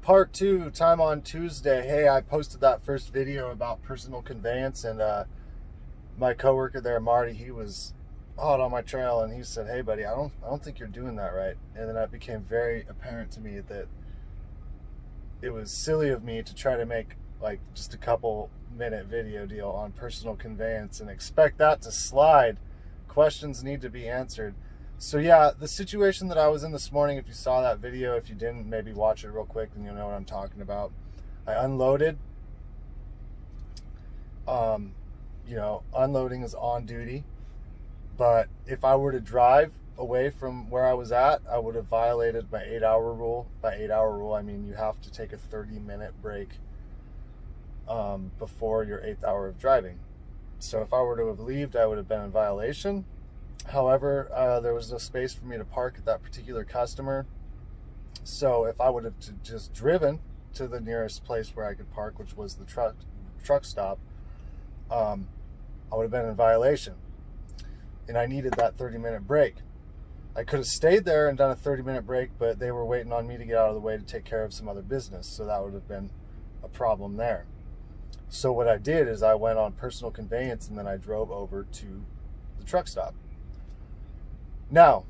part 2, time on Tuesday. Hey, I posted that first video about personal conveyance, and my coworker there, Marty, he was hot on my trail, and he said, "Hey, buddy, I don't think you're doing that right." And then it became very apparent to me that it was silly of me to try to make like just a couple minute video deal on personal conveyance and expect that to slide. Questions need to be answered. So yeah, the situation that I was in this morning, if you saw that video, if you didn't, maybe watch it real quick and you'll know what I'm talking about. I unloaded. You know, unloading is on duty, but if I were to drive away from where I was at, I would have violated my 8-hour rule. By 8-hour rule, I mean you have to take a 30-minute break before your 8th hour of driving. So if I were to have left, I would have been in violation. However, there was no space for me to park at that particular customer. So if I would have just driven to the nearest place where I could park, which was the truck stop, I would have been in violation. And I needed that 30-minute break. I could have stayed there and done a 30-minute break, but they were waiting on me to get out of the way to take care of some other business. So that would have been a problem there. So what I did is I went on personal conveyance and then I drove over to the truck stop. Now,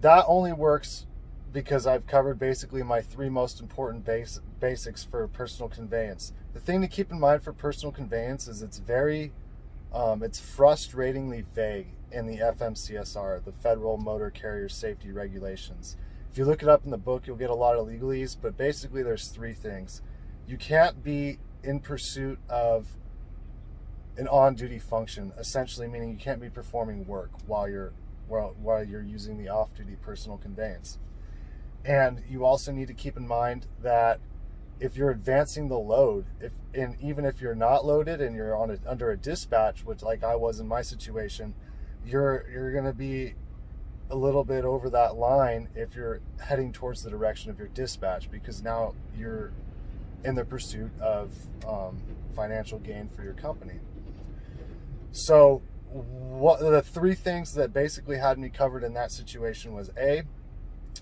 that only works because I've covered basically my 3 most important basics for personal conveyance. The thing to keep in mind for personal conveyance is it's frustratingly vague in the FMCSR, the Federal Motor Carrier Safety Regulations. If you look it up in the book, you'll get a lot of legalese, but basically there's 3 things. You can't be in pursuit of an on-duty function, essentially meaning you can't be performing work while you're using the off-duty personal conveyance. And you also need to keep in mind that if you're advancing the load, even if you're not loaded and you're under a dispatch, which like I was in my situation, you're going to be a little bit over that line if you're heading towards the direction of your dispatch, because now you're in the pursuit of financial gain for your company. So what the 3 things that basically had me covered in that situation was A,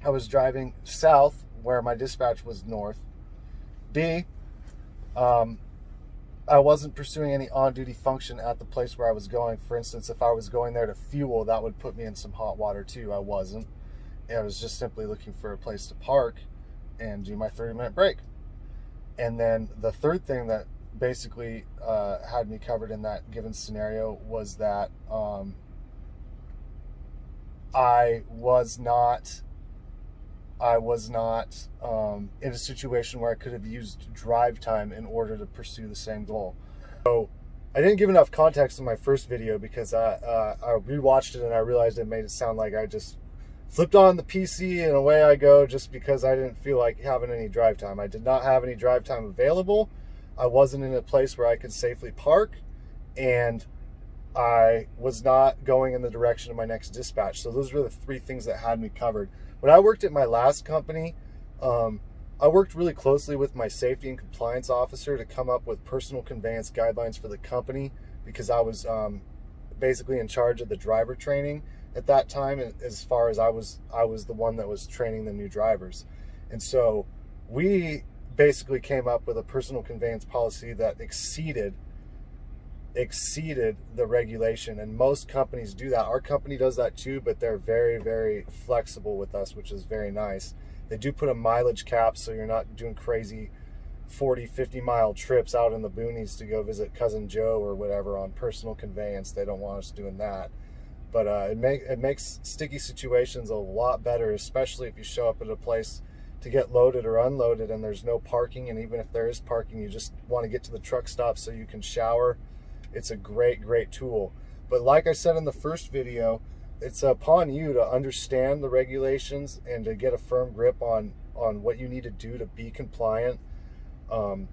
I was driving south where my dispatch was north. B, I wasn't pursuing any on-duty function at the place where I was going. For instance, if I was going there to fuel, that would put me in some hot water too. I wasn't. I was just simply looking for a place to park and do my 30-minute break. And then the 3rd thing that basically had me covered in that given scenario was that I was not in a situation where I could have used drive time in order to pursue the same goal. So I didn't give enough context in my first video because I rewatched it and I realized it made it sound like I just flipped on the PC and away I go just because I didn't feel like having any drive time. I did not have any drive time available. I wasn't in a place where I could safely park, and I was not going in the direction of my next dispatch. So those were the 3 things that had me covered. When I worked at my last company, I worked really closely with my safety and compliance officer to come up with personal conveyance guidelines for the company, because I was basically in charge of the driver training at that time. As far as I was the one that was training the new drivers. And so we basically came up with a personal conveyance policy that exceeded the regulation, and most companies do that. Our company does that too, but they're very, very flexible with us, which is very nice. They do put a mileage cap, so you're not doing crazy 40-50 mile trips out in the boonies to go visit cousin Joe or whatever on personal conveyance. They don't want us doing that. But it makes sticky situations a lot better, especially if you show up at a place to get loaded or unloaded and there's no parking, and even if there is parking, you just want to get to the truck stop so you can shower. It's a great tool. But like I said in the first video, it's upon you to understand the regulations and to get a firm grip on what you need to do to be compliant. If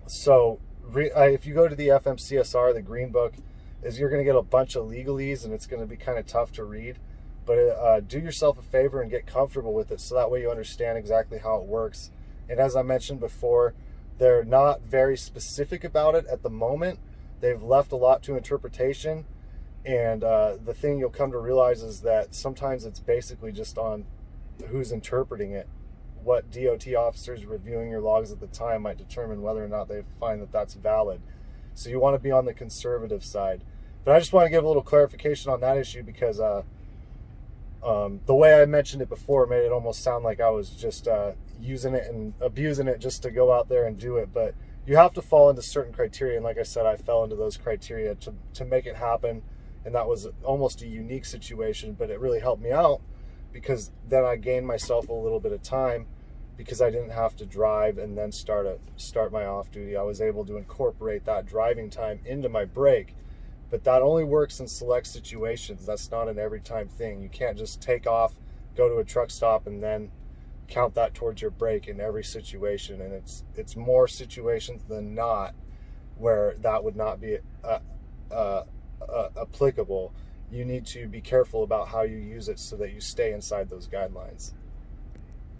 you go to the FMCSR, the Green Book, you're going to get a bunch of legalese and it's going to be kind of tough to read. But do yourself a favor and get comfortable with it, so that way you understand exactly how it works. And as I mentioned before, they're not very specific about it at the moment. They've left a lot to interpretation. And the thing you'll come to realize is that sometimes it's basically just on who's interpreting it what DOT officers reviewing your logs at the time might determine whether or not they find that that's valid. So you want to be on the conservative side. But I just want to give a little clarification on that issue, because the way I mentioned it before made it almost sound like I was just using it and abusing it just to go out there and do it. But you have to fall into certain criteria, and like I said, I fell into those criteria to make it happen. And that was almost a unique situation, but it really helped me out, because then I gained myself a little bit of time, because I didn't have to drive and then start my off duty. I was able to incorporate that driving time into my break. But that only works in select situations. That's not an every time thing. You can't just take off, go to a truck stop, and then count that towards your break in every situation. And it's more situations than not where that would not be applicable. You need to be careful about how you use it so that you stay inside those guidelines.